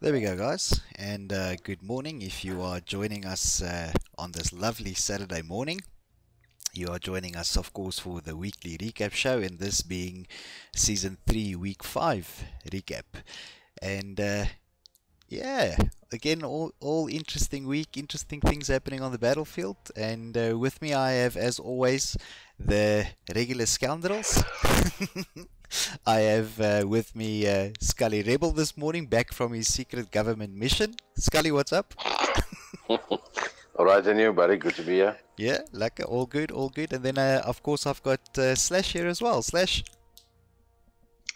There we go, guys, and good morning. If you are joining us on this lovely Saturday morning, you are joining us, of course, for the weekly recap show, and this being Season 3, Week 5 recap. And yeah, again, all interesting week, interesting things happening on the battlefield. And with me, I have, as always, the regular scoundrels. I have with me Scully Rebel this morning, back from his secret government mission. Scully, what's up? All right, and you, buddy? Good to be here. Yeah, like all good, all good. And then, of course, I've got Slash here as well. Slash.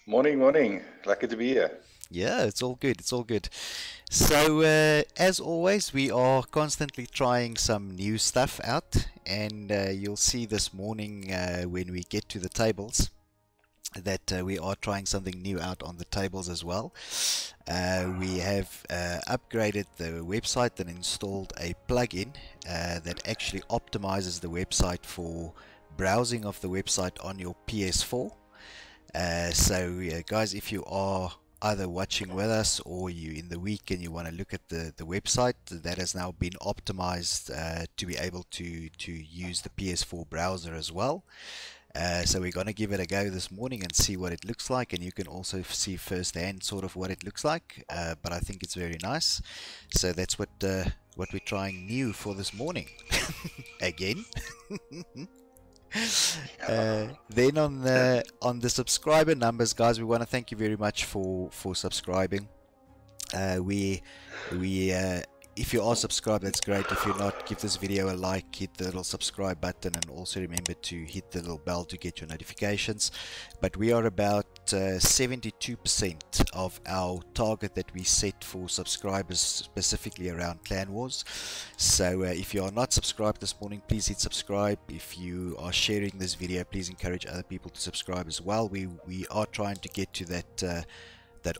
Morning, morning. Lucky to be here. Yeah, it's all good. It's all good. So, as always, we are constantly trying some new stuff out, and you'll see this morning when we get to the tables that we are trying something new out on the tables as well. We have upgraded the website and installed a plugin that actually optimizes the website for browsing of the website on your PS4. So guys, if you are either watching with us or you in the week and you want to look at the website, that has now been optimized to be able to use the PS4 browser as well. So we're going to give it a go this morning and see what it looks like, and you can also see firsthand sort of what it looks like, but I think it's very nice. So that's what we're trying new for this morning. Again. Then on the subscriber numbers, guys, we want to thank you very much for subscribing. If you are subscribed, that's great. If you're not, give this video a like, hit the little subscribe button, and also remember to hit the little bell to get your notifications. But we are about 72% of our target that we set for subscribers, specifically around Clan Wars. So if you are not subscribed this morning, please hit subscribe. If you are sharing this video, please encourage other people to subscribe as well. We are trying to get to that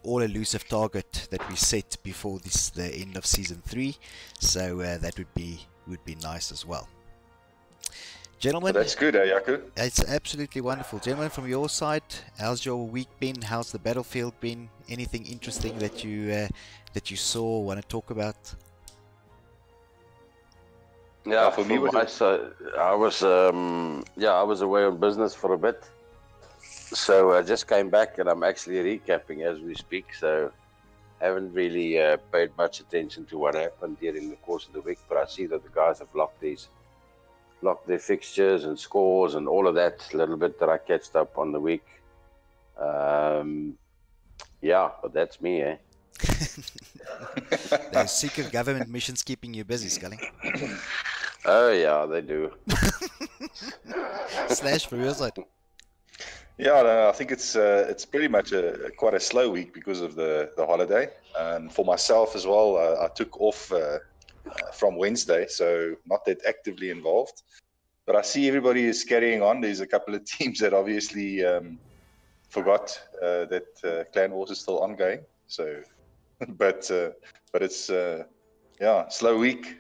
all-elusive target that we set before the end of Season 3, so that would be nice as well. Gentlemen, That's good, Jaco? It's absolutely wonderful. Gentlemen, from your side, how's your week been? How's the battlefield been? Anything interesting that you saw, want to talk about? Yeah, for me, I was I was away on business for a bit, so I just came back and I'm actually recapping as we speak. So haven't really paid much attention to what happened during the course of the week, but I see that the guys have locked their fixtures and scores and all of that little bit that I catched up on the week. Yeah, but that's me, eh? Those secret government missions keeping you busy, Scully. Oh yeah, they do. Slash, from your side. Yeah, no, I think it's pretty much quite a slow week because of the holiday. For myself as well, I took off from Wednesday, so not that actively involved. But I see everybody is carrying on. There's a couple of teams that obviously forgot that Clan Wars is still ongoing. So, but it's slow week,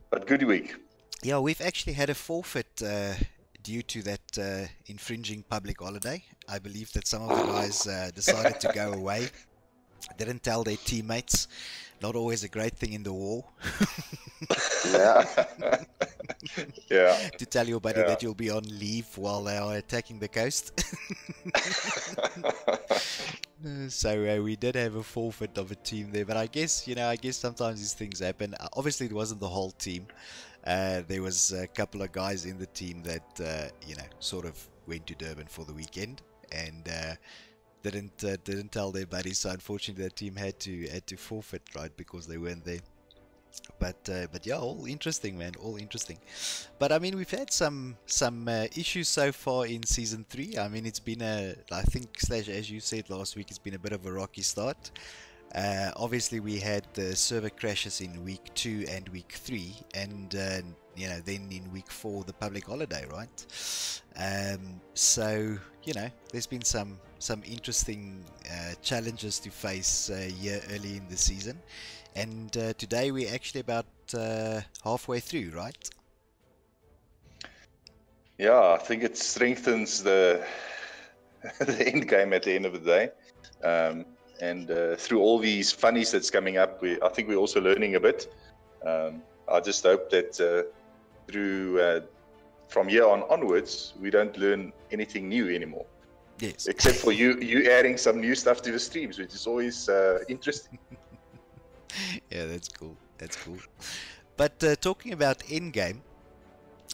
but good week. Yeah, we've actually had a forfeit due to that infringing public holiday. I believe that some of the guys decided to go away, didn't tell their teammates. Not always a great thing in the war. Yeah. Yeah. To tell your buddy that you'll be on leave while they are attacking the coast. So we did have a forfeit of a team there, but I guess sometimes these things happen. Obviously, it wasn't the whole team. There was a couple of guys in the team that sort of went to Durban for the weekend and didn't tell their buddies. So unfortunately, that team had to forfeit, right, because they weren't there. But yeah, all interesting, man, all interesting. But I mean, we've had some issues so far in Season 3. I mean, it's been I think, Slash, as you said last week, it's been a bit of a rocky start. Obviously, we had the server crashes in week 2 and week 3, and then in week 4 the public holiday, right? So there's been some interesting challenges to face here early in the season, and today we're actually about halfway through, right? Yeah, I think it strengthens the end game at the end of the day. and through all these funnies that's coming up, I think we're also learning a bit. I just hope that through from here onwards, we don't learn anything new anymore. Yes. Except for you adding some new stuff to the streams, which is always interesting. Yeah, that's cool. That's cool. But talking about in-game,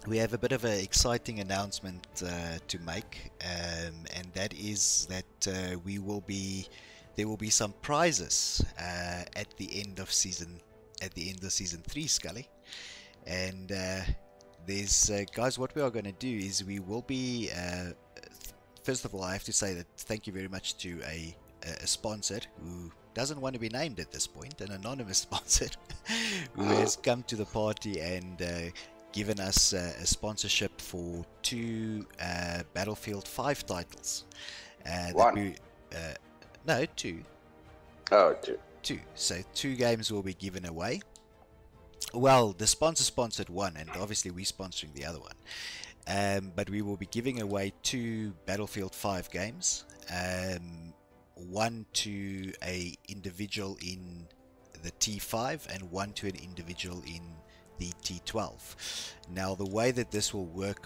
we have a bit of an exciting announcement to make, and that is that there will be some prizes at the end of season 3, Scully. And there's guys, what we are going to do is we will be first of all, I have to say that thank you very much to a sponsor who doesn't want to be named at this point, an anonymous sponsor who has come to the party and given us a sponsorship for 2 Battlefield 5 titles. One? No, 2. Oh, two. 2. So 2 games will be given away. Well, the sponsor sponsored one, and obviously we're sponsoring the other one. But we will be giving away 2 Battlefield 5 games. One to a individual in the T5 and one to an individual in the T12. Now, the way that this will work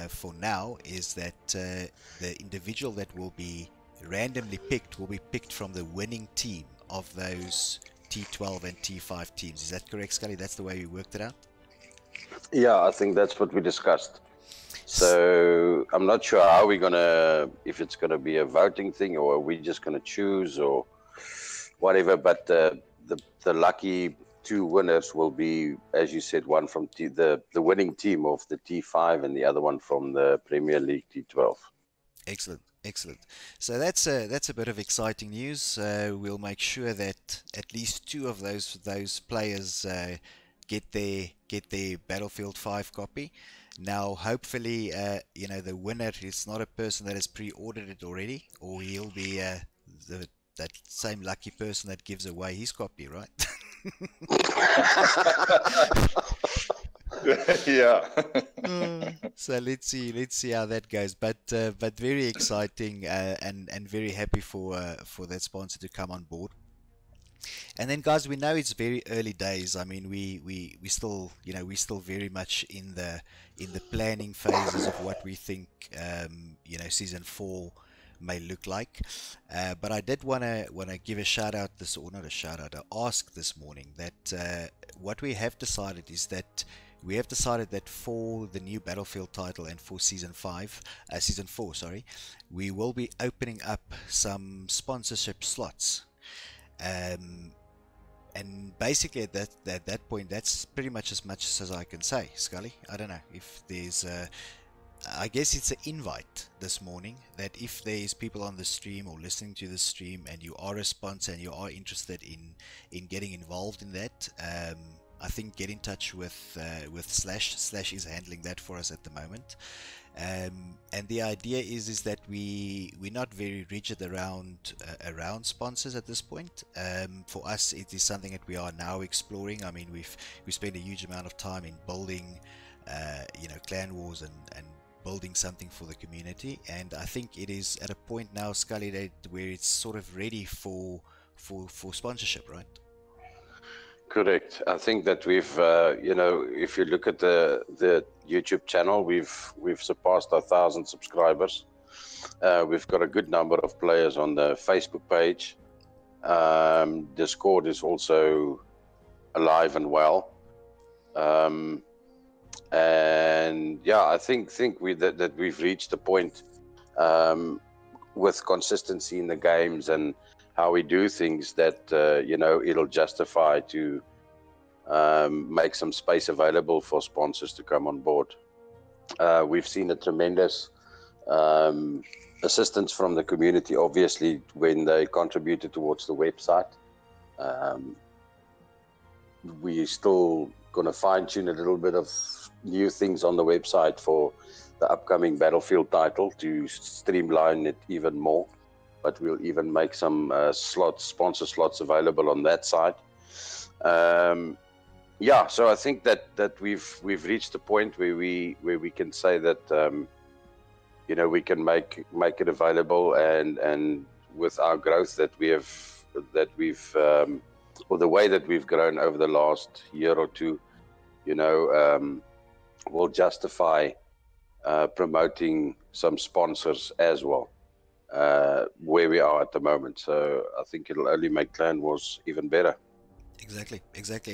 for now is that the individual that will be randomly picked will be picked from the winning team of those T12 and T5 teams. Is that correct, Scully? That's the way we worked it out? Yeah, I think that's what we discussed. So I'm not sure how we're gonna, if it's gonna be a voting thing or are we just gonna choose or whatever. But the lucky 2 winners will be, as you said, one from the winning team of the T5 and the other one from the Premier League T12. Excellent, excellent. So that's a bit of exciting news. We'll make sure that at least 2 of those players get their Battlefield 5 copy. Now, hopefully, the winner is not a person that has pre-ordered it already, or he'll be that same lucky person that gives away his copy, right? Yeah. So let's see how that goes. But very exciting and very happy for that sponsor to come on board. And then, guys, we know it's very early days. I mean, we still very much in the planning phases of what we think season 4 may look like. But I did wanna give a shout out ask this morning that what we have decided is that for the new Battlefield title and for season 4, we will be opening up some sponsorship slots. And basically at that point, that's pretty much as I can say, Scully. I don't know if there's I guess it's an invite this morning that if there's people on the stream or listening to the stream and you are a sponsor and you are interested in getting involved in that, I think get in touch with Slash. Slash is handling that for us at the moment. And the idea is that we're not very rigid around sponsors at this point. For us, it is something that we are now exploring. I mean, we spent a huge amount of time in building, clan wars and building something for the community. And I think it is at a point now, Scully, where it's sort of ready for sponsorship, right? Correct. I think that we've, if you look at the YouTube channel, we've surpassed 1,000 subscribers. We've got a good number of players on the Facebook page. Discord is also alive and well. And yeah, I think that we've reached a point with consistency in the games and how we do things that it'll justify to make some space available for sponsors to come on board. We've seen a tremendous assistance from the community, obviously, when they contributed towards the website. We're still going to fine-tune a little bit of new things on the website for the upcoming Battlefield title to streamline it even more. But we'll even make some sponsor slots available on that side. So I think that we've reached a point where we can say that we can make it available, and with our growth that we have that we've or the way that we've grown over the last year or two, will justify promoting some sponsors as well, where we are at the moment. So I think it'll only make Clan Wars even better. Exactly.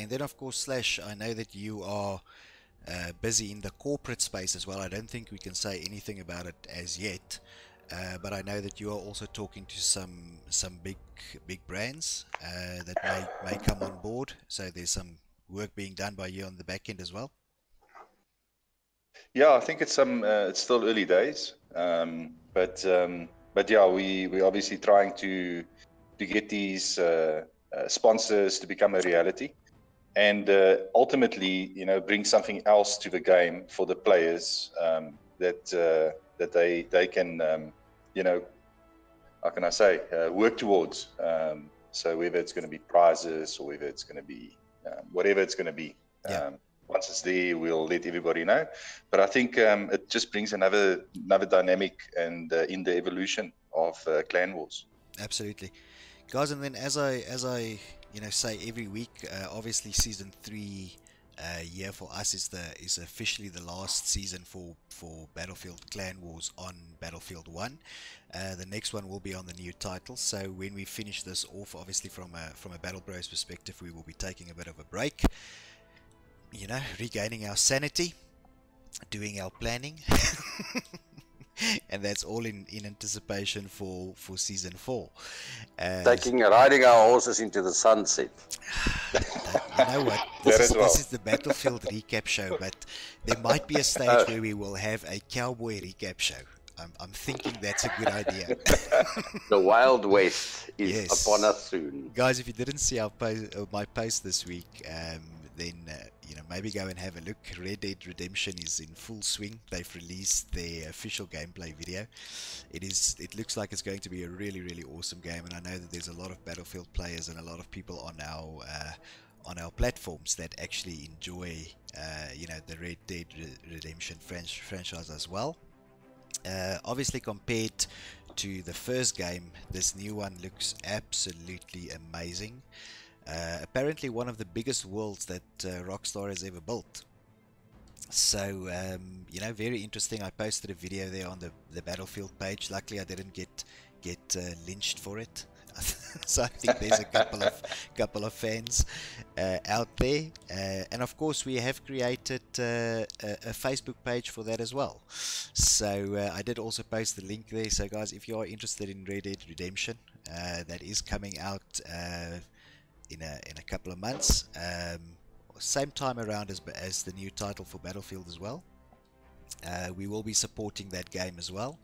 And then, of course, Slash, I know that you are busy in the corporate space as well. I don't think we can say anything about it as yet, but I know that you are also talking to some big brands that may come on board. So there's some work being done by you on the back end as well. Yeah, I think it's still early days, but yeah, we obviously trying to get these sponsors to become a reality, and ultimately, bring something else to the game for the players, that they can, how can I say, work towards. So whether it's going to be prizes or whether it's going to be whatever it's going to be. Yeah. Once it's there, we'll let everybody know. But I think it just brings another dynamic and in the evolution of Clan Wars. Absolutely, guys. And then as I say every week, obviously season 3 year for us is officially the last season for Battlefield Clan Wars on Battlefield 1. The next one will be on the new title. So when we finish this off, obviously from a Battle Bros perspective, we will be taking a bit of a break. Regaining our sanity, doing our planning, and that's all in anticipation for season 4. Riding our horses into the sunset. You know what? This is the Battlefield recap show, but there might be a stage where we will have a Cowboy recap show. I'm thinking that's a good idea. The Wild West is upon us soon. Guys, if you didn't see my post this week, then maybe go and have a look. Red Dead Redemption is in full swing. They've released their official gameplay video. It looks like it's going to be a really, really awesome game, and I know that there's a lot of Battlefield players and a lot of people on our platforms that actually enjoy the Red Dead Redemption franchise as well. Obviously, compared to the first game, this new one looks absolutely amazing. Apparently one of the biggest worlds that Rockstar has ever built. So, very interesting. I posted a video there on the Battlefield page. Luckily, I didn't get lynched for it. So I think there's a couple of fans out there, and of course we have created a Facebook page for that as well. So I did also post the link there. So guys, if you are interested in Red Dead Redemption, that is coming out in a couple of months, same time around as the new title for Battlefield as well. We will be supporting that game as well.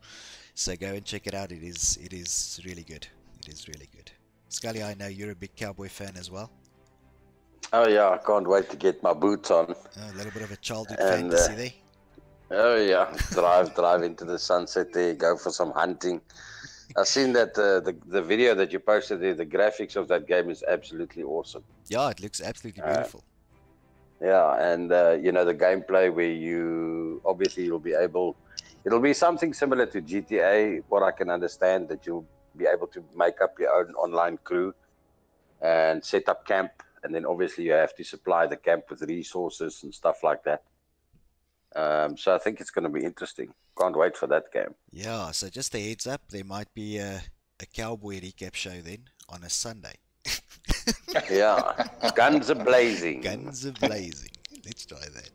So go and check it out. It is really good. It is really good. Scully, I know you're a big Cowboy fan as well. Oh yeah, I can't wait to get my boots on. A little bit of a childhood fantasy there. Oh yeah, drive into the sunset there, go for some hunting. I've seen that the video that you posted there, the graphics of that game is absolutely awesome. Yeah, it looks absolutely beautiful. Yeah, and the gameplay where it'll be something similar to GTA, what I can understand, that you'll be able to make up your own online crew and set up camp, and then obviously you have to supply the camp with resources and stuff like that. So I think it's going to be interesting. Can't wait for that game. Yeah, so just a heads up, there might be a Cowboy recap show then on a Sunday. Yeah, guns are blazing. Guns are blazing. Let's try that.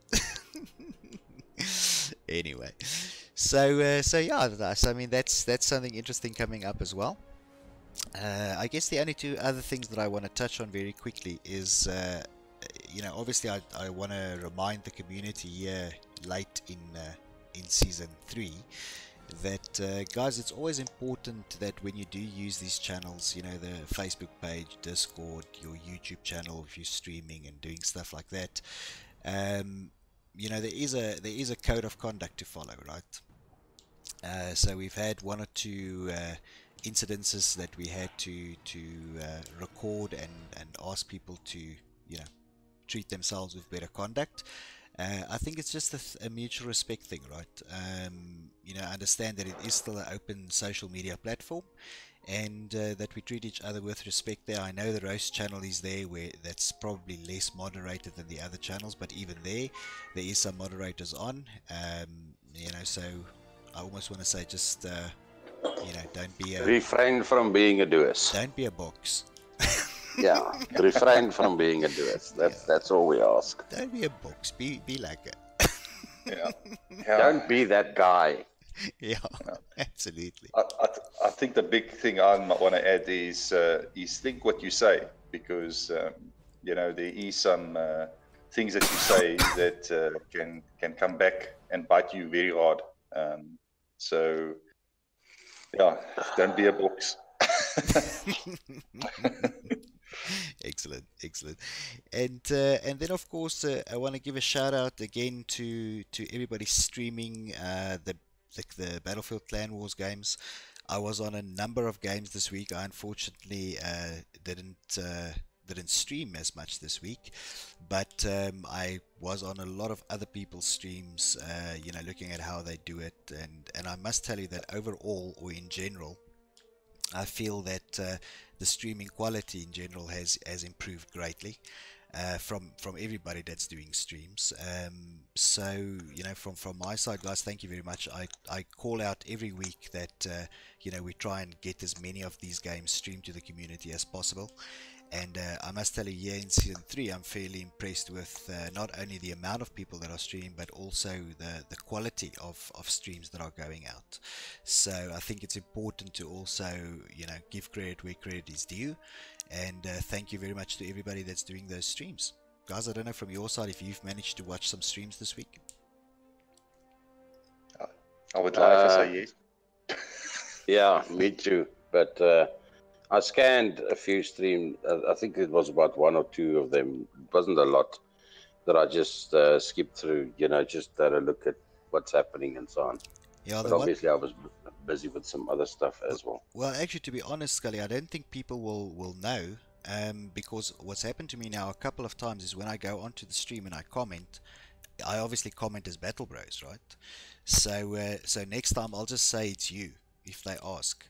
Anyway, so yeah, I mean that's something interesting coming up as well. I guess the only two other things that I want to touch on very quickly is, obviously I want to remind the community here late in season 3 that guys, it's always important that when you do use these channels, the Facebook page, Discord, your YouTube channel, if you're streaming and doing stuff like that, there is a code of conduct to follow, right? So we've had one or two incidences that we had to record and ask people to treat themselves with better conduct. I think it's just a mutual respect thing, right? I understand that it is still an open social media platform, and that we treat each other with respect there. I know the roast channel is there, where that's probably less moderated than the other channels, but even there is some moderators on. So I almost want to say just Refrain from being a doers. don't be a box. Yeah, refrain from being a doers. That's all we ask. Don't be a box. Be like it. Yeah. Don't be that guy. Yeah, absolutely. I think the big thing I want to add is think what you say, because there is some things that you say that can come back and bite you very hard. So yeah, don't be a box. Excellent. And then of course I want to give a shout out again to everybody streaming the Battlefield Clan Wars games. I was on a number of games this week. I unfortunately didn't stream as much this week, but I was on a lot of other people's streams, looking at how they do it, and I must tell you that overall, or in general, I feel that the streaming quality in general has improved greatly from everybody that's doing streams. So from my side, guys, thank you very much. I call out every week that we try and get as many of these games streamed to the community as possible. And I must tell you, here in Season 3, I'm fairly impressed with not only the amount of people that are streaming, but also the quality of streams that are going out. So I think it's important to also, give credit where credit is due. And thank you very much to everybody that's doing those streams. Guys, I don't know from your side if you've managed to watch some streams this week. I would like to say yes. Yeah, me too. But I scanned a few streams. I think it was about one or two of them. It wasn't a lot that I just skipped through, just had a look at what's happening and so on. Yeah, but obviously I was busy with some other stuff as well. Well, actually, to be honest, Scully, I don't think people will know, because what's happened to me now a couple of times is when I go onto the stream and I comment, I obviously comment as Battle Bros, right? So next time I'll just say it's you if they ask.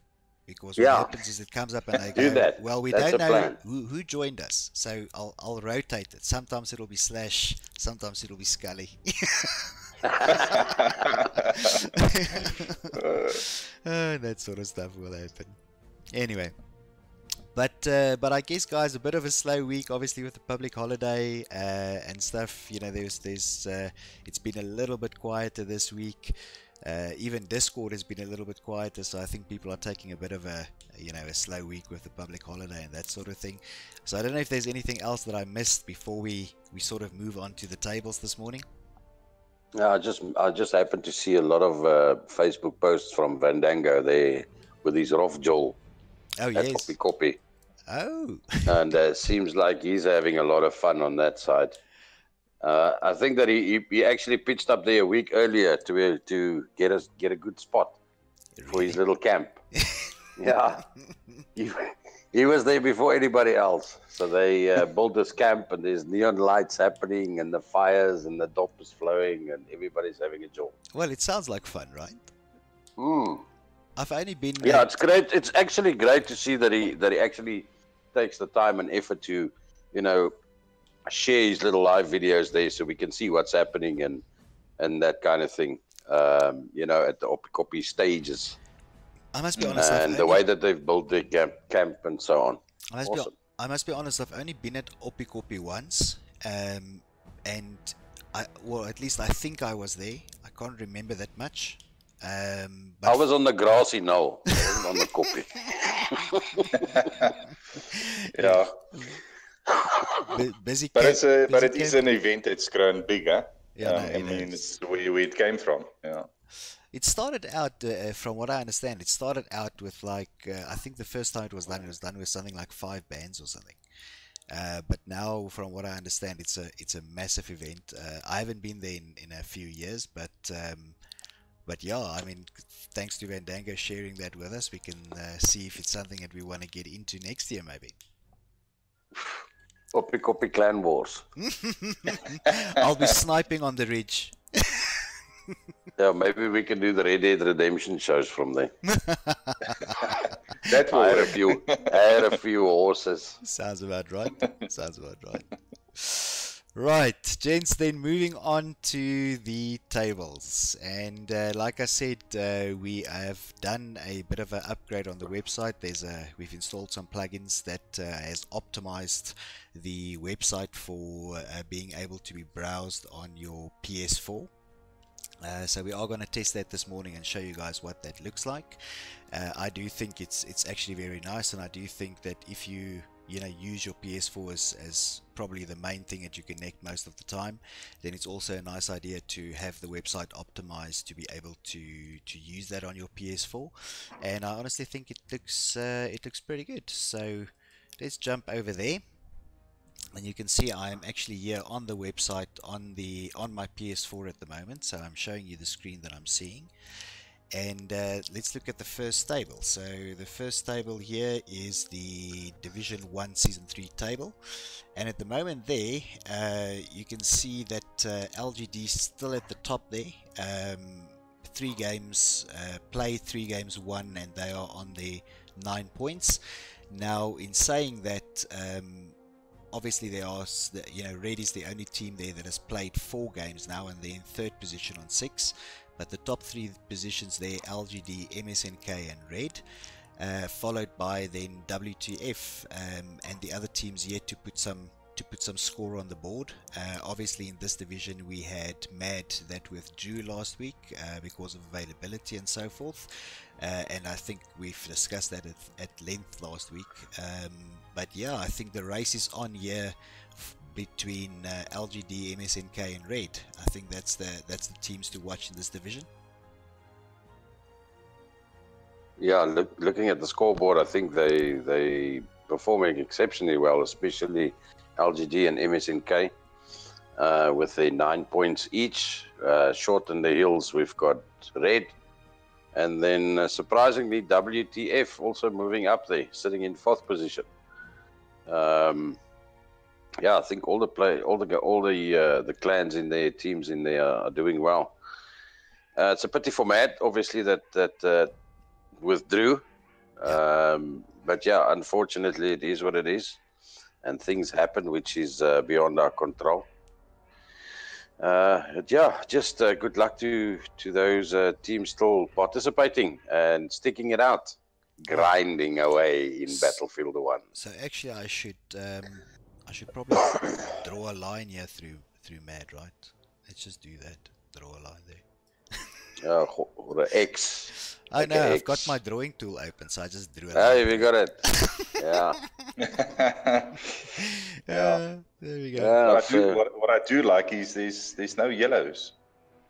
Because what happens is it comes up and they go, well, we don't know who joined us, so I'll rotate it. Sometimes it'll be Slash, sometimes it'll be Scully. That sort of stuff will happen. Anyway, but I guess, guys, a bit of a slow week, obviously with the public holiday and stuff. It's been a little bit quieter this week. Even Discord has been a little bit quieter, so I think people are taking a bit of a slow week with the public holiday and that sort of thing. So I don't know if there's anything else that I missed before we sort of move on to the tables this morning. I just happened to see a lot of Facebook posts from Vandango there with his Rough Joel. Oh, yes. Copy. Oh. And it seems like he's having a lot of fun on that side. I think that he actually pitched up there a week earlier to get a good spot for his little camp. Yeah, he was there before anybody else. So they built this camp, and there's neon lights happening, and the fires, and the dop is flowing, and everybody's having a joy. Well, it sounds like fun, right? I've only been. Yeah, it's great. It's actually great to see that he actually takes the time and effort to, share his little live videos there so we can see what's happening and that kind of thing, at the Oppikoppi stages. I must be honest. And the way that they've built their camp and so on. I must be honest, I've only been at Oppikoppi once, and at least I think I was there. I can't remember that much. But I was on the grassy knoll, on the Koppie. Yeah. Busy but it is an event that's grown bigger. Yeah, it's where it came from. Yeah. It started out, from what I understand, with I think the first time it was done with something like 5 bands or something. But now, from what I understand, it's a massive event. I haven't been there in a few years, but yeah, I mean, thanks to Vandango sharing that with us, we can see if it's something that we want to get into next year, maybe. Copy clan wars. I'll be sniping on the ridge. Yeah, maybe we can do the Red Dead Redemption shows from there. That will work. Hire a few horses. Sounds about right. Sounds about right. Right, gents, then moving on to the tables. And like I said, we have done a bit of an upgrade on the website. We've installed some plugins that has optimized the website for being able to be browsed on your PS4. So we are going to test that this morning and show you guys what that looks like. I do think it's actually very nice, and I do think that if you use your PS4 as probably the main thing that you connect most of the time, then it's also a nice idea to have the website optimized to be able to use that on your PS4. And I honestly think it looks pretty good. So let's jump over there. And you can see I am actually here on the website on my PS4 at the moment, so I'm showing you the screen that I'm seeing. And let's look at the first table. So the first table here is the Division 1 Season 3 table, and at the moment there you can see that LGD is still at the top there. 3 games played, 3 games won, and they are on their 9 points. Now, in saying that, obviously there are, Red is the only team there that has played 4 games now, and they're in 3rd position on 6. But the top 3 positions there, LGD, MSNK and Red, followed by then WTF, and the other teams yet to put some score on the board. Obviously in this division we had Mad that withdrew last week because of availability and so forth, and I think we've discussed that at length last week. But yeah, I think the race is on here between LGD, MSNK and Red. I think that's the teams to watch in this division. Yeah, looking at the scoreboard, I think they performing exceptionally well, especially LGD and MSNK with their 9 points each. Short in the hills, we've got Red, and then surprisingly WTF also moving up there, sitting in 4th position. Yeah, I think all the clans in their teams in there are doing well. It's a pity for Mad, obviously, that withdrew. But yeah, unfortunately, it is what it is, and things happen which is beyond our control. Yeah, just good luck to those teams still participating and sticking it out, grinding away in Battlefield 1. So actually, I should probably draw a line here through Mad, right? Let's just do that. Draw a line there. Or the X. I know, I've got my drawing tool open, so I just drew it. Oh, we got it. Yeah. Yeah. There we go. What I do like is there's no yellows.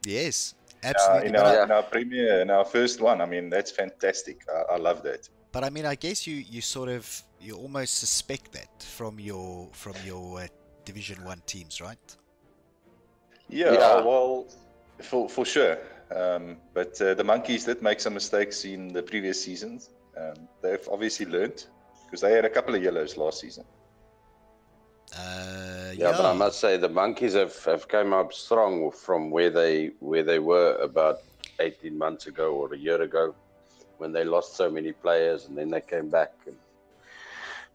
Yes, absolutely. In our premiere, in our first one, I mean, that's fantastic. I love that. But I mean, I guess you almost suspect that from your Division 1 teams, right? Yeah. Well, for sure. But the Monkeys did make some mistakes in the previous seasons. They've obviously learned, because they had a couple of yellows last season. Yeah, but I must say the Monkeys have come up strong from where they were about 18 months ago or a year ago, when they lost so many players, and then they came back and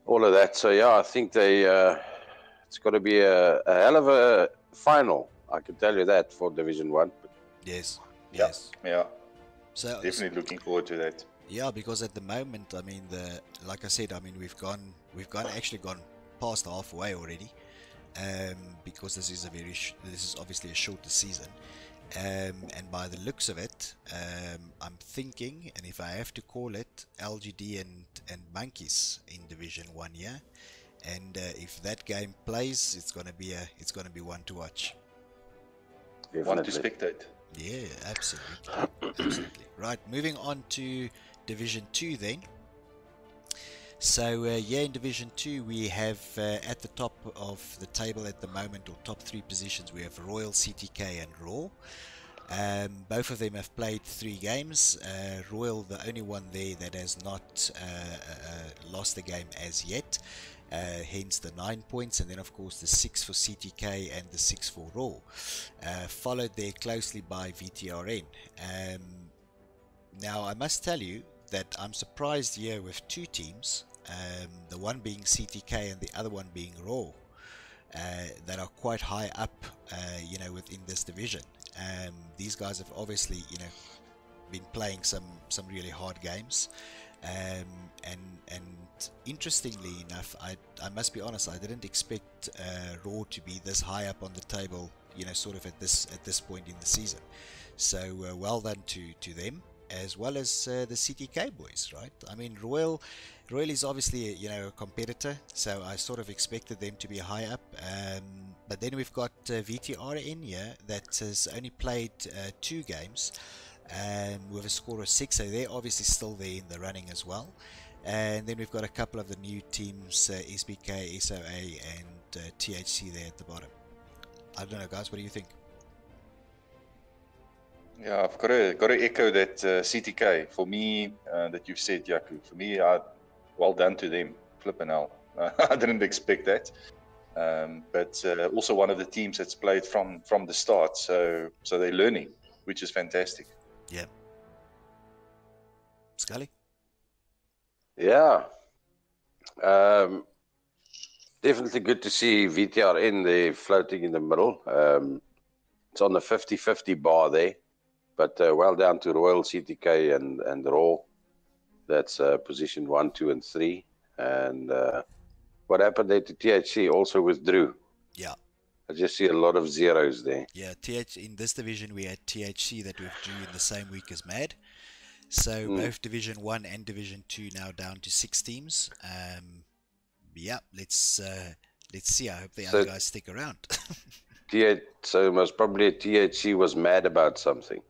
all of that. So yeah, I think it's got to be a hell of a final, I can tell you that, for Division 1. Yes. Yeah. So definitely looking forward to that. Yeah, because at the moment, I mean, like I said, I mean, we've actually gone past halfway already, because this is obviously a shorter season, and by the looks of it, I'm thinking, and if I have to call it, LGD and Monkeys in Division 1 here, and if that game plays, it's gonna be one to watch. One to spectate. Yeah, absolutely. Right, moving on to Division 2 then. So yeah, in Division 2 we have at the top of the table at the moment, or top 3 positions, we have Royal, CTK and Raw. Both of them have played 3 games. Royal, the only one there that has not lost a game as yet, hence the 9 points, and then of course the 6 for CTK and the 6 for Raw, followed there closely by VTRN. Now I must tell you that I'm surprised here with 2 teams, the one being CTK and the other one being Raw, that are quite high up, within this division. These guys have obviously, been playing some really hard games, and interestingly enough, I must be honest, I didn't expect Raw to be this high up on the table, sort of at this point in the season. So well done to them, as well as the CTK boys, right? I mean, Royal is obviously a competitor, so I sort of expected them to be high up. But then we've got VTRN here that has only played 2 games with a score of 6, so they're obviously still there in the running as well. And then we've got a couple of the new teams, SBK, SOA, and THC there at the bottom. I don't know, guys, what do you think? Yeah, I've got to echo that CTK. For me, that you've said, Yaku. For me, well done to them. Flipping hell. I didn't expect that. But also one of the teams that's played from the start, so they're learning, which is fantastic. Yeah. Scully? Yeah. Definitely good to see VTRN there floating in the middle. It's on the 50-50 bar there. But well down to Royal, CTK, and Raw. That's position 1, 2, and 3. And what happened there to THC also withdrew. Yeah. I just see a lot of zeros there. Yeah, in this division we had THC that withdrew in the same week as Mad. So both Division 1 and Division 2 now down to 6 teams. Yeah, let's see. I hope the other guys stick around. So most probably THC was mad about something.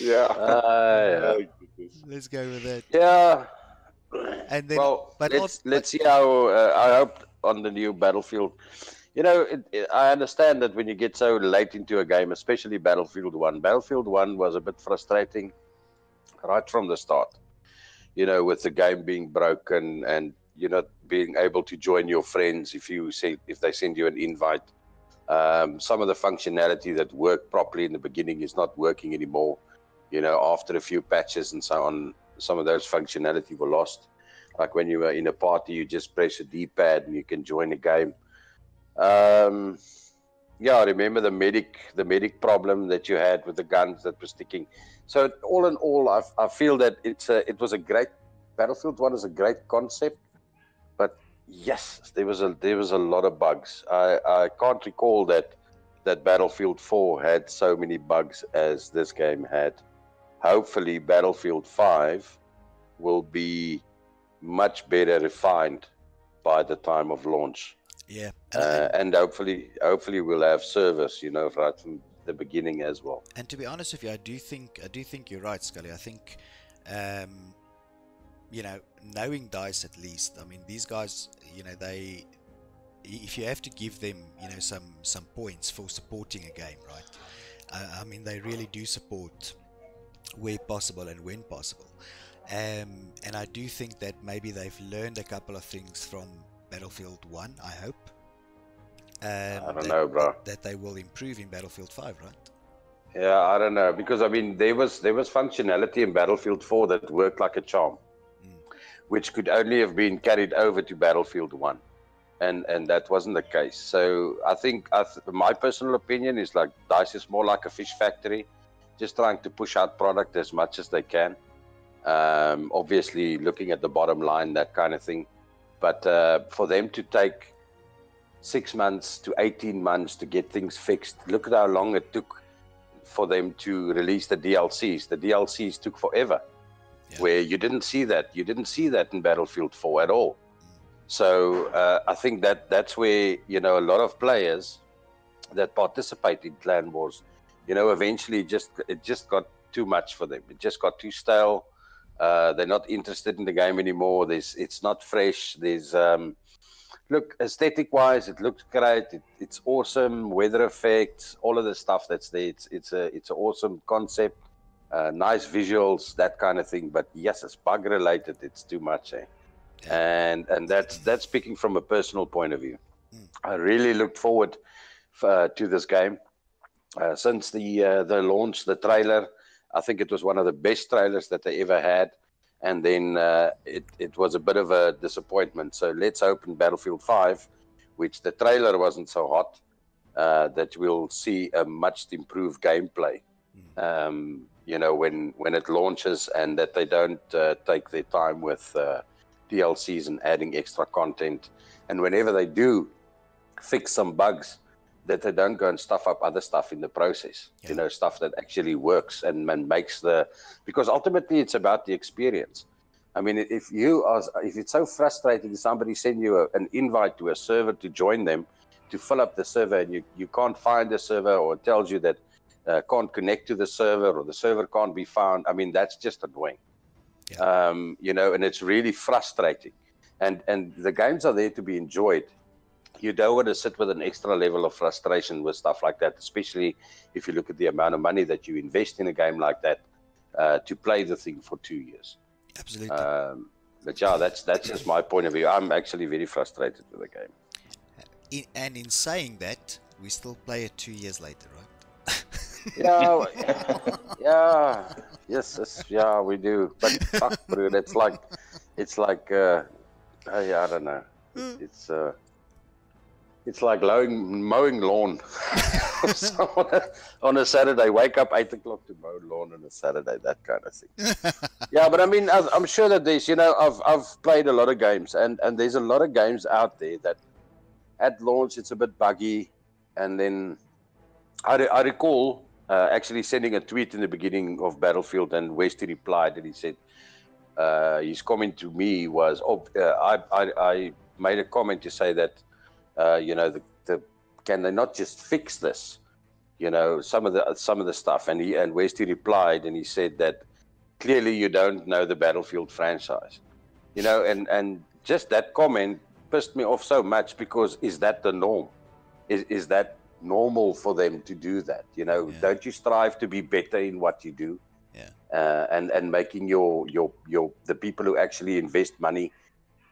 Yeah. Let's go with that. Yeah. And then, well, let's see how. I hope on the new Battlefield. I understand that when you get so late into a game, especially Battlefield 1. Battlefield 1 was a bit frustrating right from the start. With the game being broken and you're not being able to join your friends if they send you an invite. Some of the functionality that worked properly in the beginning is not working anymore. After a few patches and so on, some of those functionality were lost. Like when you were in a party, you just press a D-pad and you can join a game. Yeah, I remember the medic problem that you had with the guns that were sticking. So all in all, I feel that it was a great Battlefield 1 is a great concept, but yes, there was a lot of bugs. I can't recall that Battlefield 4 had so many bugs as this game had. Hopefully, Battlefield 5 will be much better refined by the time of launch. Yeah, and hopefully we'll have service, right from the beginning as well. And to be honest with you, I do think you're right, Scully. I think, knowing DICE at least. I mean, these guys, if you have to give them, some points for supporting a game, right? I mean, they really do support where possible and when possible. And I do think that maybe they've learned a couple of things from Battlefield 1, I hope. I don't know, bro. That they will improve in Battlefield 5, right? Yeah, I don't know, because I mean there was functionality in Battlefield 4 that worked like a charm, which could only have been carried over to Battlefield 1, and that wasn't the case. So I think my personal opinion is like DICE is more like a fish factory, just trying to push out product as much as they can. Obviously looking at the bottom line, that kind of thing. But for them to take 6 months to 18 months to get things fixed, look at how long it took for them to release the DLCs. The DLCs took forever, where you didn't see that. You didn't see that in Battlefield 4 at all. So I think that's where, a lot of players that participate in Clan Wars, eventually it just got too much for them. It just got too stale. They're not interested in the game anymore. It's not fresh. There's look, aesthetic wise, it looks great. It's awesome. Weather effects, all of the stuff that's there. It's an awesome concept. Nice visuals, that kind of thing. But yes, it's bug related. It's too much, eh? And that's speaking from a personal point of view. I really looked forward to this game since the launch, the trailer. I think it was one of the best trailers that they ever had. And then it was a bit of a disappointment. So let's hope in Battlefield 5, which the trailer wasn't so hot, that we'll see a much improved gameplay. When it launches, and that they don't take their time with DLCs and adding extra content. And whenever they do fix some bugs, that they don't go and stuff up other stuff in the process, stuff that actually works and makes because ultimately it's about the experience. I mean, if it's so frustrating, somebody send you an invite to a server to join them, to fill up the server, and you can't find the server, or it tells you that can't connect to the server, or the server can't be found. I mean, that's just annoying. And it's really frustrating. And the games are there to be enjoyed. You don't want to sit with an extra level of frustration with stuff like that, especially if you look at the amount of money that you invest in a game like that to play the thing for 2 years. Absolutely. But yeah, that's just my point of view. I'm actually very frustrated with the game. In saying that, we still play it 2 years later, right? Yes, we do. But fuck, bro, it's like I don't know. It's like mowing lawn on a Saturday. Wake up 8 o'clock to mow lawn on a Saturday, that kind of thing. Yeah, but I mean, I'm sure that there's, I've played a lot of games, and there's a lot of games out there that at launch it's a bit buggy, and then I recall actually sending a tweet in the beginning of Battlefield, and Westy replied, and he said his comment to me was, I made a comment to say that. Can they not just fix this? Some of the stuff. And Westy replied, and he said that clearly you don't know the Battlefield franchise. And just that comment pissed me off so much, because is that the norm? Is that normal for them to do that? Don't you strive to be better in what you do? And making the people who actually invest money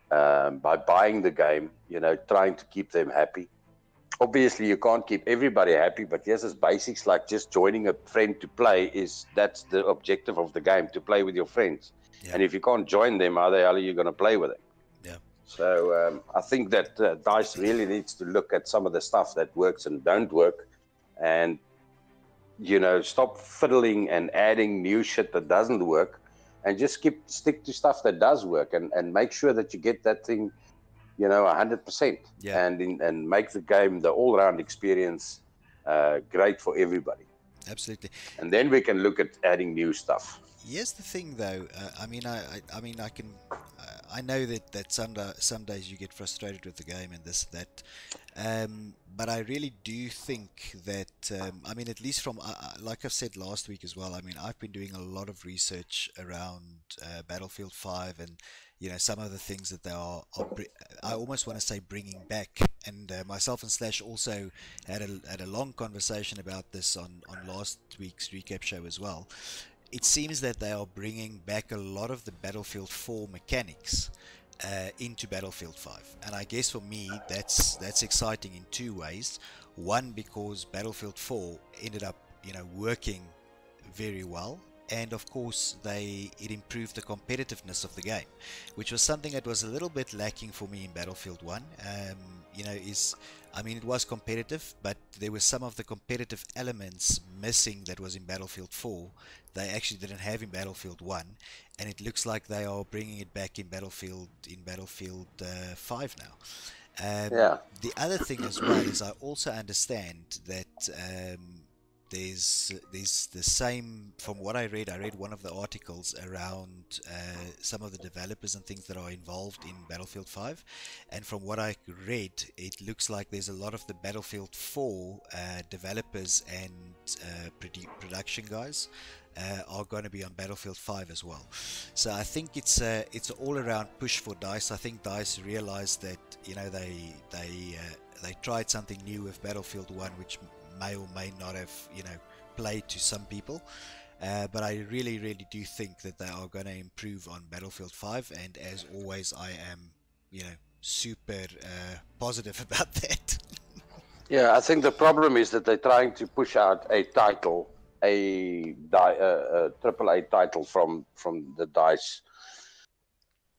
by buying the game, trying to keep them happy. Obviously, you can't keep everybody happy, but yes, it's basics like just joining a friend to play. That's the objective of the game, to play with your friends. And if you can't join them, how the hell are you going to play with them? So I think that DICE really needs to look at some of the stuff that works and don't work, and stop fiddling and adding new shit that doesn't work, and just stick to stuff that does work, and make sure that you get that thing, 100%, and make the game, the all-round experience, great for everybody. Absolutely. And then we can look at adding new stuff. Here's the thing, though. I know that some days you get frustrated with the game and this, that. But I really do think that, at least from, like I've said last week as well, I've been doing a lot of research around Battlefield 5, and, some of the things that they are I almost want to say bringing back. And myself and Slash also had a long conversation about this on last week's recap show as well. It seems that they are bringing back a lot of the Battlefield 4 mechanics into Battlefield 5, and I guess for me that's exciting in two ways. One, because Battlefield 4 ended up working very well, and of course it improved the competitiveness of the game, which was something that was a little bit lacking for me in Battlefield 1. It was competitive, but there were some of the competitive elements missing that was in Battlefield 4 they actually didn't have in Battlefield 1, and it looks like they are bringing it back in Battlefield 5 now. The other thing as well is I also understand that there's the same, from what I read one of the articles around some of the developers and things that are involved in Battlefield 5, and from what I read, it looks like there's a lot of the Battlefield 4 developers and production guys are going to be on Battlefield 5 as well. So I think it's an all-around push for DICE. I think DICE realized that, you know, they tried something new with Battlefield 1, which may or may not have, you know, played to some people. But I really, really do think that they are going to improve on Battlefield 5, and as always, I am, you know, super positive about that. Yeah, I think the problem is that they're trying to push out a title, a AAA title from the DICE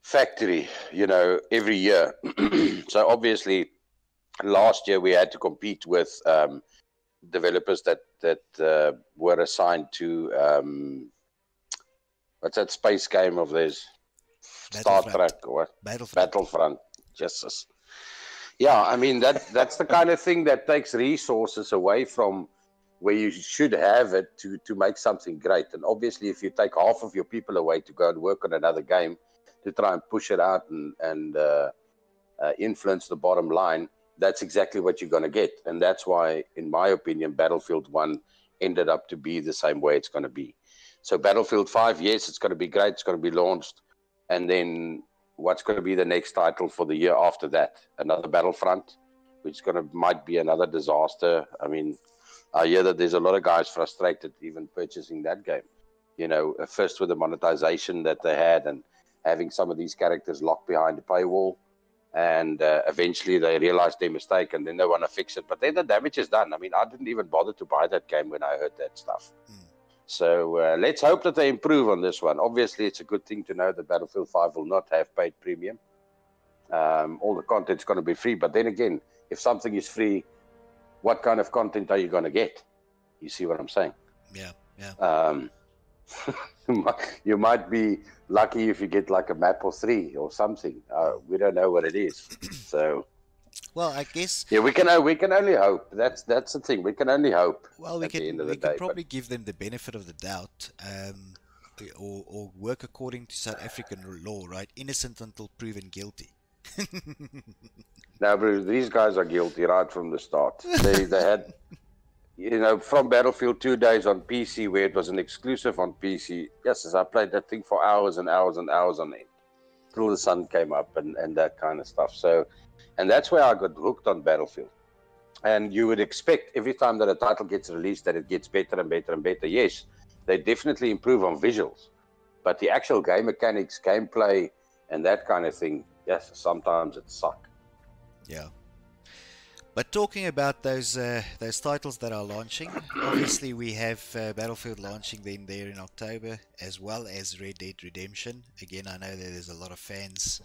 factory, you know, every year. So obviously, last year we had to compete with developers that were assigned to what's that space game of theirs? Star Trek or what? Battlefront. Justice. Yeah, I mean that's the kind of thing that takes resources away from where you should have it to make something great. And obviously, if you take half of your people away to go and work on another game to try and push it out and influence the bottom line, that's exactly what you're going to get. And that's why, in my opinion, Battlefield 1 ended up to be the same way it's going to be. So Battlefield 5, yes, it's going to be great. It's going to be launched. And then what's going to be the next title for the year after that? Another Battlefront, which might be another disaster. I mean, I hear that there's a lot of guys frustrated even purchasing that game. You know, first with the monetization that they had and having some of these characters locked behind the paywall. And eventually they realized their mistake and then they want to fix it. But then the damage is done. I mean, I didn't even bother to buy that game when I heard that stuff. So let's hope that they improve on this one. Obviously, it's a good thing to know that Battlefield 5 will not have paid premium. All the content's going to be free. But then again, if something is free, what kind of content are you going to get? You see what I'm saying? Yeah, yeah. You might be lucky if you get like a map or 3 or something. We don't know what it is. So, well, I guess we can only hope. That's the thing. We can only hope. Well, we can probably give them the benefit of the doubt, or work according to South African law, right? Innocent until proven guilty. Now, Bruce, these guys are guilty right from the start. They had, you know, from Battlefield 2 days on PC, where it was an exclusive on PC. Yes, as I played that thing for hours and hours and hours on end, till the sun came up and that kind of stuff. So, and that's where I got hooked on Battlefield. And you would expect every time that a title gets released that it gets better and better and better. Yes, they definitely improve on visuals, but the actual game mechanics, gameplay, and that kind of thing, yes, sometimes it sucks. Yeah. But talking about those titles that are launching, obviously we have Battlefield launching then there in October, as well as Red Dead Redemption. Again, I know that there's a lot of fans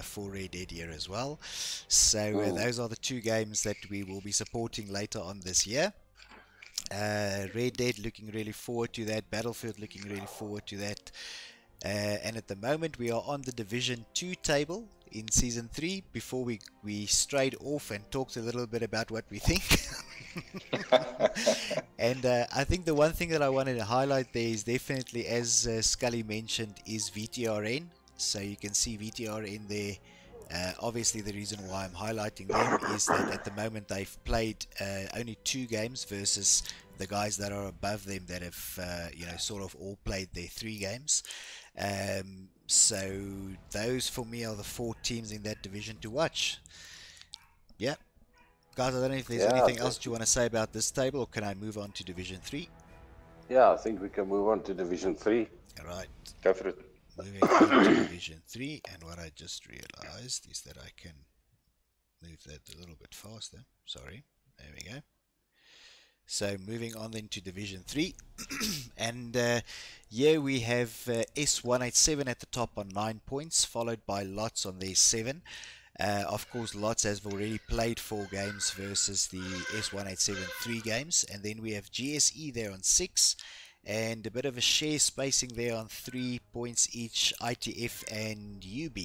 for Red Dead here as well. So those are the two games that we will be supporting later on this year. Red Dead, looking really forward to that. Battlefield, looking really forward to that. And at the moment we are on the Division 2 table in Season 3. Before we strayed off and talked a little bit about what we think. And I think the one thing that I wanted to highlight there is definitely, as Scully mentioned, is VTRN. So you can see VTRN there. Obviously the reason why I'm highlighting them is that at the moment they've played only 2 games versus the guys that are above them that have you know, sort of all played their 3 games. So those for me are the 4 teams in that division to watch. Yeah, guys, I don't know if there's anything else you want to say about this table, or can I move on to Division 3? Yeah, I think we can move on to Division 3. Alright, Go for it. moving on to Division 3, and what I just realized is that I can move that a little bit faster. Sorry, there we go. So moving on then to Division 3, and here we have S187 at the top on 9 points, followed by Lots on their 7. Of course, Lots has already played 4 games versus the S187 3 games, and then we have GSE there on 6, and a bit of a share spacing there on 3 points each, ITF and UB.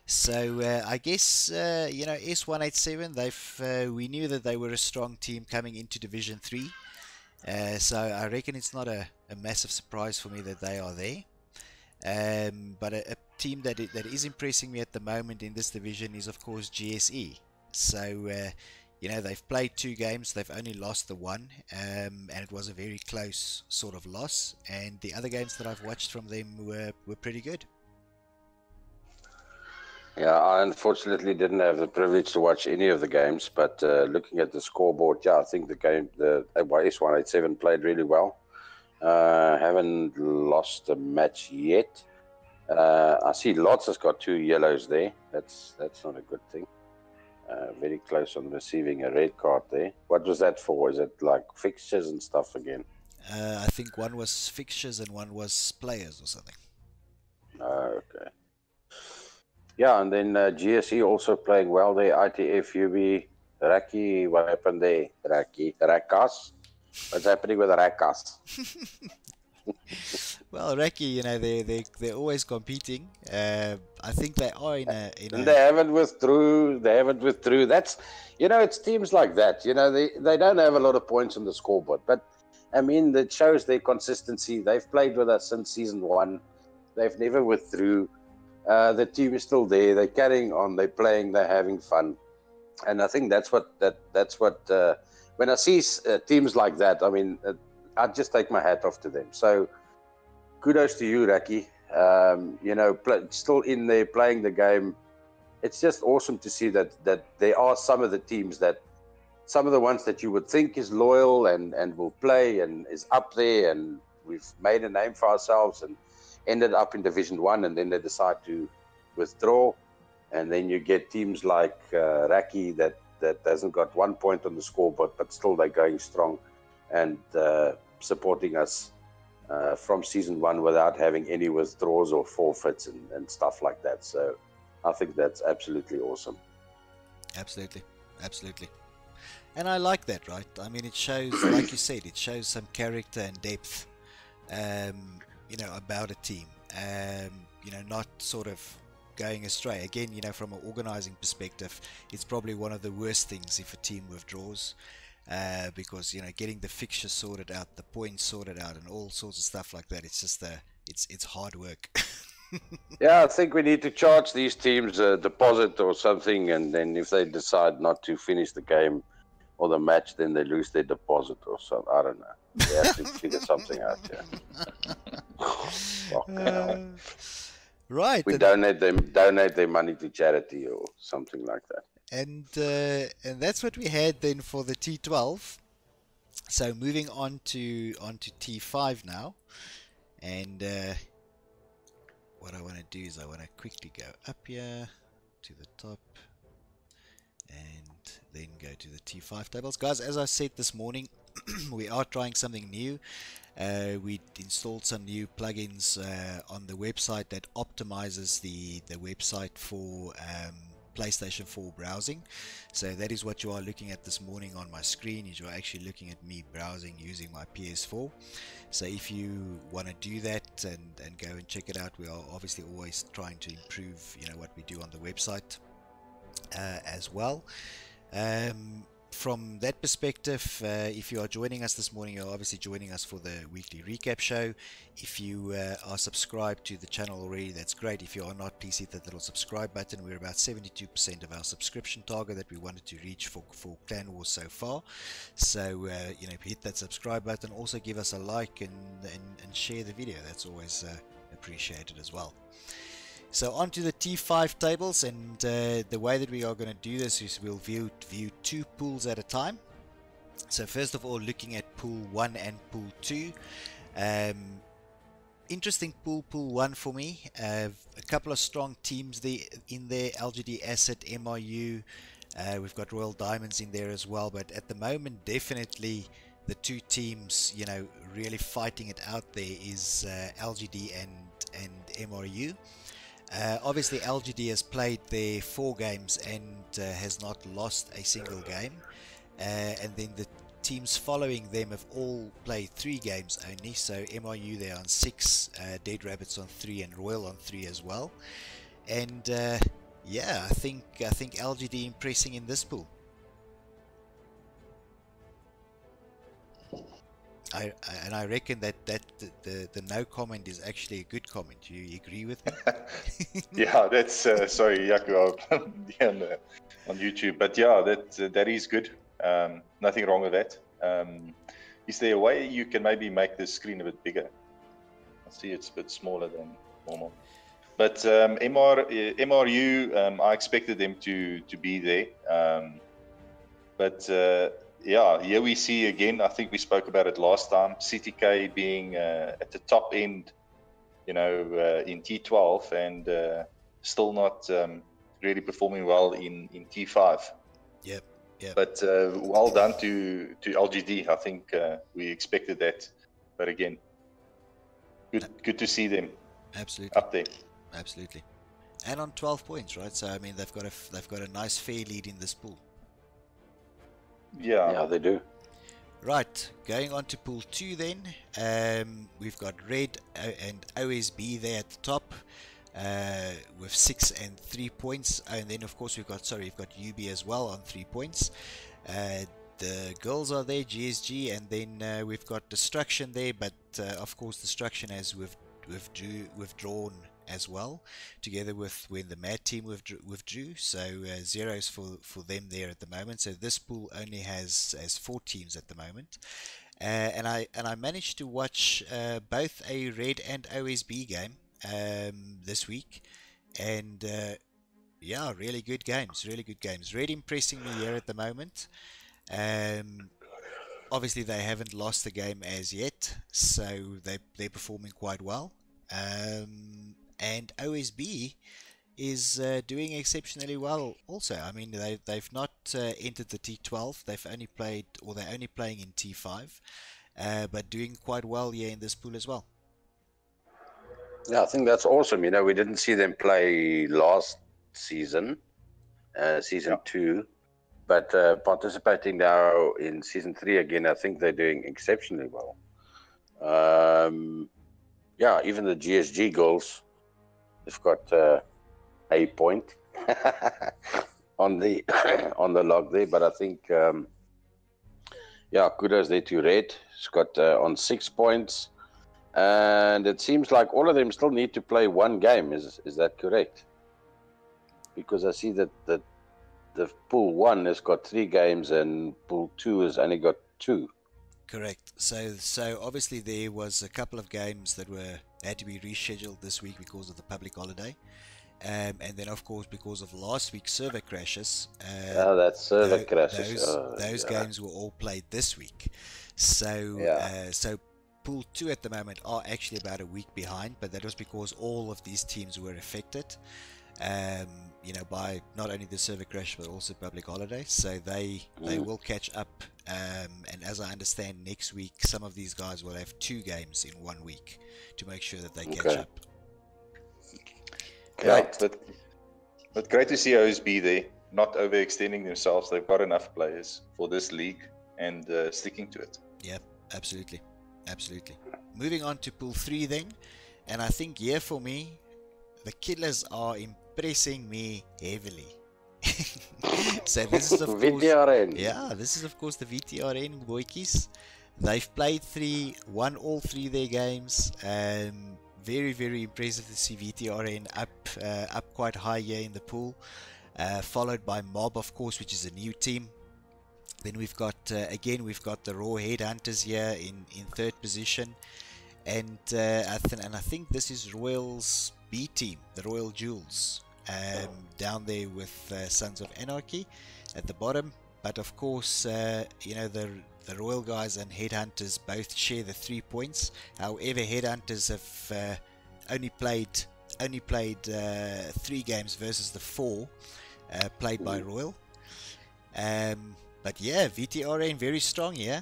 So I guess you know, S187, we knew that they were a strong team coming into Division 3, so I reckon it's not a massive surprise for me that they are there. But a team that is impressing me at the moment in this division is of course GSE. So you know, they've played 2 games, they've only lost the one, and it was a very close sort of loss. And the other games that I've watched from them were pretty good. Yeah, I unfortunately didn't have the privilege to watch any of the games, but looking at the scoreboard, yeah, I think the S187 played really well. Haven't lost a match yet. I see Lots has got 2 yellows there. That's not a good thing. Very close on receiving a red card there. What was that for? Is it like fixtures and stuff again? I think one was fixtures and one was players or something. Okay. Yeah, and then GSE also playing well there. ITF, UB, Raki, what happened there? Rakas? What's happening with Rakas? Well, Raki, you know, they're always competing. I think they are in And they haven't withdrew. That's, you know, it's teams like that. You know, they don't have a lot of points on the scoreboard, but I mean, that shows their consistency. They've played with us since season 1. They've never withdrew. The team is still there. They're carrying on. They're playing. They're having fun. And I think that's what when I see teams like that, I mean, I just take my hat off to them. So kudos to you, Raki. You know, still in there playing the game. It's just awesome to see that there are some of the teams some of the ones that you would think is loyal and will play and is up there, and we've made a name for ourselves and ended up in Division 1, and then they decide to withdraw. And then you get teams like Raki that hasn't got 1 point on the scoreboard, but still they're going strong and supporting us from season 1 without having any withdrawals or forfeits and stuff like that. So I think that's absolutely awesome. Absolutely. And I like that, right? I mean, it shows, like you said, it shows some character and depth, you know, about a team. You know, not sort of going astray. Again, you know, from an organizing perspective, it's probably one of the worst things if a team withdraws, because, you know, getting the fixture sorted out, the points sorted out, and all sorts of stuff like that, it's just it's hard work. Yeah, I think we need to charge these teams a deposit or something, and then if they decide not to finish the game or the match, then they lose their deposit or something. I don't know. We have to figure something out. Yeah. Right. We donate their money to charity or something like that. And that's what we had then for the T12. So moving on to T5 now, and what I want to do is I want to quickly go up here to the top and then go to the T5 tables. Guys, as I said this morning, we are trying something new. We installed some new plugins on the website that optimizes the website for PlayStation 4 browsing. So that is what you are looking at this morning on my screen, is you're actually looking at me browsing using my PS4. So if you want to do that and go and check it out, we are obviously always trying to improve, you know, what we do on the website as well. From that perspective, if you are joining us this morning, you're obviously joining us for the weekly recap show. If you are subscribed to the channel already, that's great. If you are not, please hit that little subscribe button. We're about 72% of our subscription target that we wanted to reach for Clan Wars so far. So, you know, if you hit that subscribe button, also give us a like and share the video. That's always appreciated as well. So on to the T5 tables, and the way that we are going to do this is we'll view 2 pools at a time. So first of all, looking at pool 1 and pool 2. Interesting pool 1 for me. A couple of strong teams in there, LGD Asset, MRU. We've got Royal Diamonds in there as well, but at the moment, definitely the 2 teams, you know, really fighting it out there is LGD and MRU. Obviously LGD has played their 4 games and has not lost a single game, and then the teams following them have all played 3 games only. So MRU they're on 6, Dead Rabbits on 3, and Royal on 3 as well. And yeah, I think LGD impressing in this pool. And I reckon that the no comment is actually a good comment. Do you agree with me? Yeah, that's sorry, Jaco, yeah, on YouTube. But yeah, that is good. Nothing wrong with that. Is there a way you can maybe make the screen a bit bigger? I see it's a bit smaller than normal. But MRU, I expected them to be there. But yeah, here we see again, I think we spoke about it last time, CTK being at the top end, in T12 and still not really performing well in T5. Yep. But well done to LGD. I think we expected that. But again, good to see them Absolutely. up there. Absolutely. And on 12 points, right? So I mean, they've got a nice fair lead in this pool. Yeah. Yeah, they do. Right, going on to pool 2 then. We've got Red and OSB there at the top with 6 and 3 points. And then, of course, we've got UB as well on 3 points. The girls are there, GSG, and then we've got Destruction there. But, of course, Destruction has withdrawn as well, together with when the Mad team withdrew. So zeros for them there at the moment. So this pool only has 4 teams at the moment. And I managed to watch both a Red and OSB game this week, and yeah, really good games. Red impressing me here at the moment. Obviously they haven't lost the game as yet, so they're performing quite well. And OSB is doing exceptionally well also. I mean, they've not entered the T12. They're only playing in T5, but doing quite well here in this pool as well. Yeah, I think that's awesome. We didn't see them play last season, season 2, but participating now in season 3 again, I think they're doing exceptionally well. Yeah, even the GSG girls, they've got a point on the on the log there, but I think yeah, kudos there to Red. It's got on 6 points, and it seems like all of them still need to play 1 game. Is that correct? Because I see that the pool 1 has got 3 games and pool 2 has only got 2. Correct. So obviously there was a couple of games that had to be rescheduled this week because of the public holiday, and then of course because of last week's server crashes. That server crashes. Those games were all played this week. So so pool 2 at the moment are actually about a week behind, but that was because all of these teams were affected. By not only the server crash but also public holiday, so they will catch up. And as I understand, next week some of these guys will have 2 games in 1 week to make sure that they catch up. Great, but great to see OSB there, not overextending themselves. They've got enough players for this league and sticking to it. Yeah, absolutely. Moving on to pool 3 then, and I think here for me, the Killers are impressing me heavily. So this is of course VTRN. Yeah, this is of course the VTRN boykies. They've played won all 3 their games. Very, very impressive to see VTRN up quite high here in the pool. Followed by Mob, of course, which is a new team. Then we've got the Raw Headhunters here in 3rd position. And I think this is Royal's B team, the Royal Jewels, down there with Sons of Anarchy at the bottom. But of course, the Royal guys and Headhunters both share the 3 points. However, Headhunters have only played 3 games versus the 4 played by Royal. But yeah, VTRN very strong, yeah.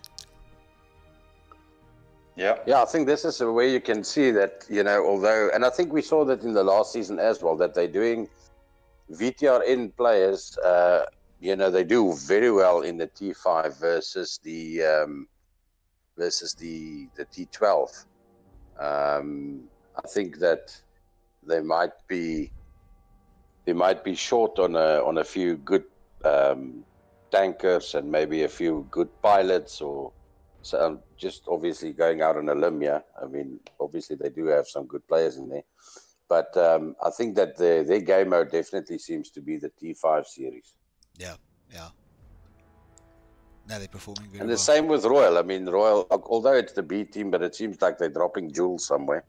Yeah, I think this is where you can see that, although, and I think we saw that in the last season as well, that they're doing VTRN players, they do very well in the T5 versus the T12. I think that they might be short on a few good tankers and maybe a few good pilots or So I'm just obviously going out on a limb here. I mean, obviously they do have some good players in there, but I think that their game mode definitely seems to be the T5 series. Yeah, yeah. No, they're performing very And the well. same with Royal. I mean, Royal, although it's the B team, but it seems like they're dropping jewels somewhere.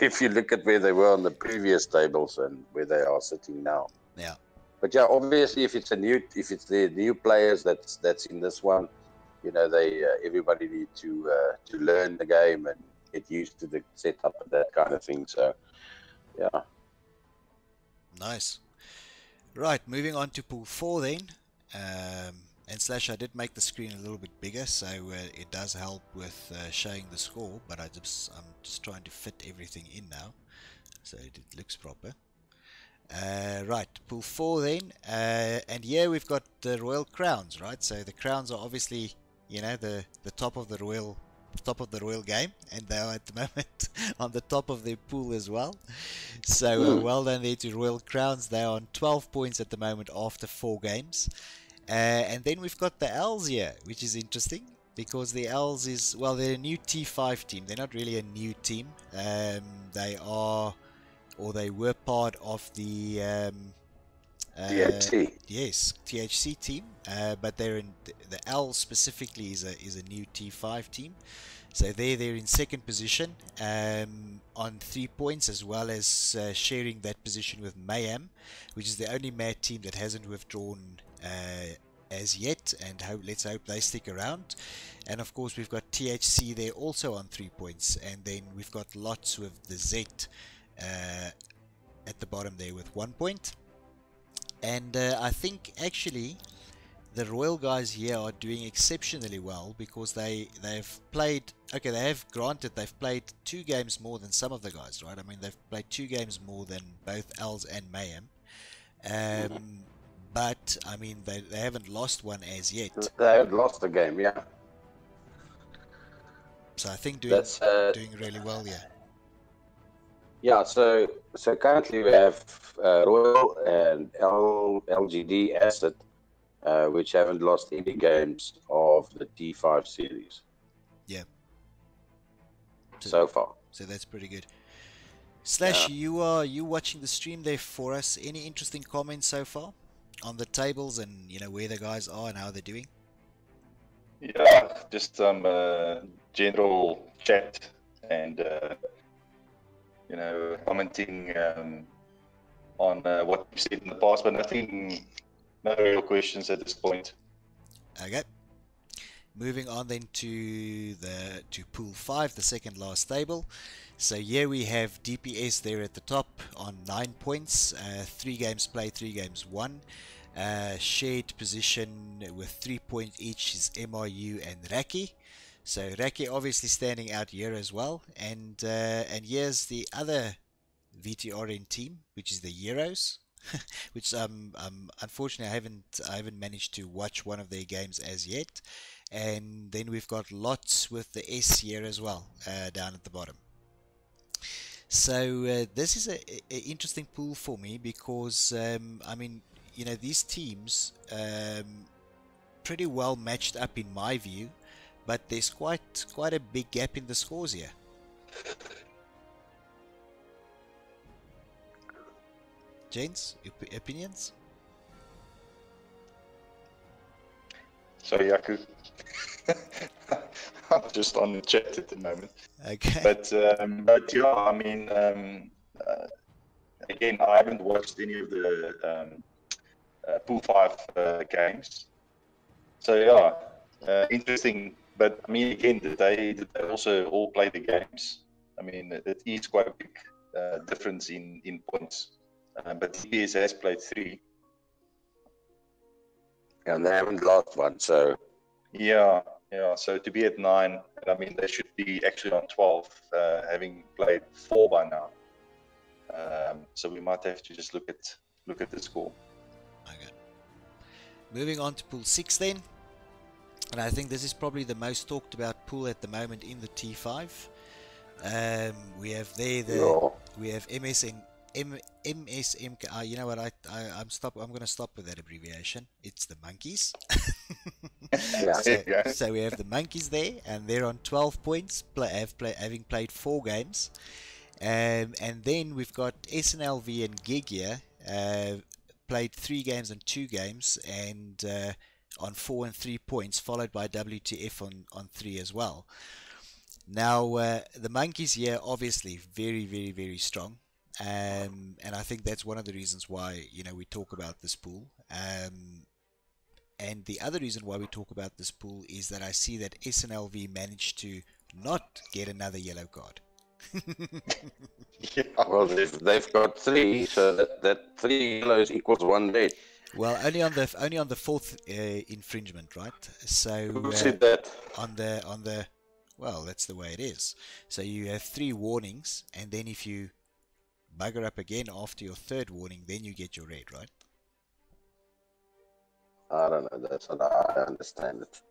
If you look at where they were on the previous tables and where they are sitting now. Yeah. But yeah, obviously, if it's the new players that's in this one, you know, they everybody need to learn the game and get used to the setup and that kind of thing. So yeah. Nice. Right, moving on to pool 4 then. And Slash, I did make the screen a little bit bigger, so it does help with showing the score, but I'm just trying to fit everything in now, so it looks proper. Right, pool 4 then, and here we've got the Royal Crowns, right? So the Crowns are obviously, you know, the top of the Royal game, and they are at the moment on the top of their pool as well. So well done there to Royal Crowns. They are on 12 points at the moment after 4 games. And then we've got the Ls here, which is interesting because the Ls is, well, they're a new T5 team. They're not really a new team. They are, or they were part of the THC. yes, THC team, but they're in the L specifically is a new T5 team. So they're in second position on 3 points, as well as sharing that position with Mayhem, which is the only Mad team that hasn't withdrawn as yet, and let's hope they stick around. And of course we've got THC there also on 3 points, and then we've got Lots with the Z at the bottom there with 1 point. And I think actually the Royal guys here are doing exceptionally well because they've played, okay, they've played 2 games more than some of the guys, right? I mean, they've played 2 games more than both Els and Mayhem. But I mean, they haven't lost one as yet. They haven't lost the game, yeah. So I think doing really well, yeah. Yeah, so currently we have Royal and LGD Asset, which haven't lost any games of the T5 series. Yeah. So far. So that's pretty good. Slash, yeah. you watching the stream there for us. Any interesting comments so far on the tables and, you know, where the guys are and how they're doing? Yeah, just some general chat and you know, commenting on what we've said in the past, but no real questions at this point. Okay. Moving on then to pool 5, the second last table. So here we have DPS there at the top on 9 points, 3 games played, 3 games won. Shared position with 3 points each is MRU and Raki. So Raki obviously standing out here as well. And here's the other VTRN team, which is the Heroes. Which unfortunately I haven't managed to watch one of their games as yet. And then we've got Lots with the S here as well, down at the bottom. So this is a interesting pool for me because I mean, you know, these teams pretty well matched up in my view, but there's quite a big gap in the scores here. Gents, opinions? Sorry, Yaku. I'm just on the chat at the moment. Okay. But yeah, I mean, again, I haven't watched any of the Pool 5 games. So yeah, interesting. But I mean, again, did they also all play the games? I mean, it is quite a big difference in points. But TPS has played 3. And they haven't lost one, so... Yeah. So to be at 9, I mean, they should be actually on 12, having played 4 by now. So we might have to just look at the score. Okay. Moving on to pool 6 then. And I think this is probably the most talked about pool at the moment in the T5. We have we have MSMK. You know what? I'm going to stop with that abbreviation. It's the monkeys. Yeah. There you go. So we have the Monkeys there, and they're on 12 points, having played 4 games. And then we've got SNLV and Gigia, played 3 games and 2 games, and on 4 and 3 points, followed by WTF on 3 as well. Now, the Monkeys here, obviously, very, very, very strong. And I think that's one of the reasons why, we talk about this pool. And the other reason why we talk about this pool is that I see that SNLV managed to not get another yellow card. Yeah. Well, they've got 3, so that 3 yellows equals 1 red. Well, only on the 4th infringement, right? So Who said that? on the well, that's the way it is. So you have 3 warnings, and then if you bugger up again after your 3rd warning, then you get your red, right? I don't know. That's not how I understand it.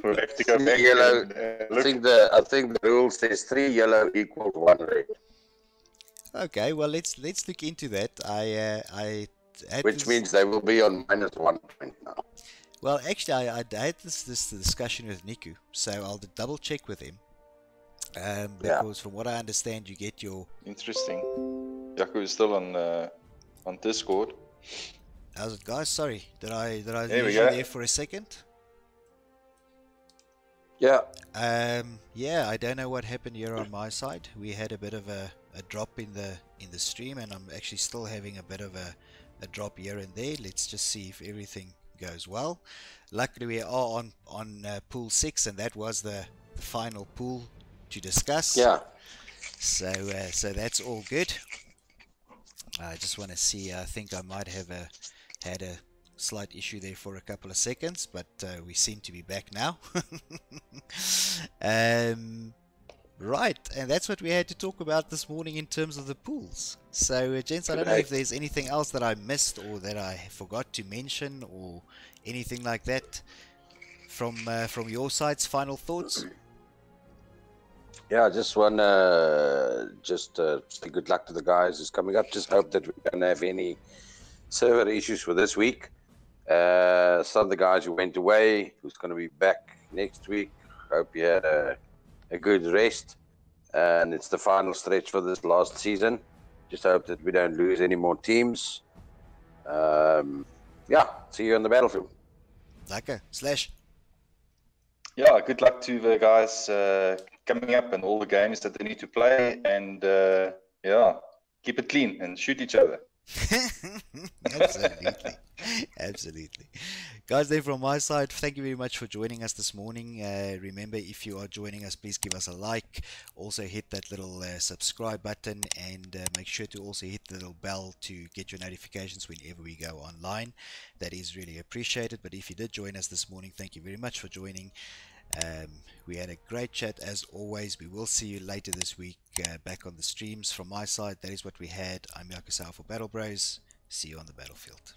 We'll have to go back Yellow. and I look. think the rule says 3 yellow equals 1 red, Okay, well let's look into that. I had which this, means they will be on -1 point now. well, actually, I had this discussion with Niku, so I'll double check with him. Because from what I understand, you get your. Interesting. Jaco is still on Discord. How's it, guys? Sorry, did I There we lose you go. there for a second? Yeah. Yeah, I don't know what happened here on my side. We had a bit of a drop in the stream, and I'm actually still having a bit of a drop here and there. Let's just see if everything goes well. Luckily, we are on pool 6, and that was the final pool to discuss. Yeah. So that's all good. I just want to see. I think I might have had a slight issue there for a couple of seconds, but we seem to be back now. Right, and that's what we had to talk about this morning in terms of the pools. So, gents, I don't know if there's anything else that I missed or that I forgot to mention or anything like that from your side's final thoughts. Yeah, I just want to say good luck to the guys who's coming up. Just hope that we don't have any server issues for this week. Some of the guys who went away, who's going to be back next week, hope you had a good rest. And it's the final stretch for this last season. Just hope that we don't lose any more teams. Yeah, see you on the battlefield. Lekker. Slash. Yeah, good luck to the guys coming up and all the games that they need to play. And yeah, keep it clean and shoot each other. Absolutely. Absolutely. Guys, there from my side, thank you very much for joining us this morning. Remember, if you are joining us, please give us a like. Also hit that little subscribe button, and make sure to also hit the little bell to get your notifications whenever we go online. That is really appreciated. But if you did join us this morning, thank you very much for joining. We had a great chat as always. We will see you later this week back on the streams. From my side, that is what we had. I'm Yakusao for Battle Bros. See you on the battlefield.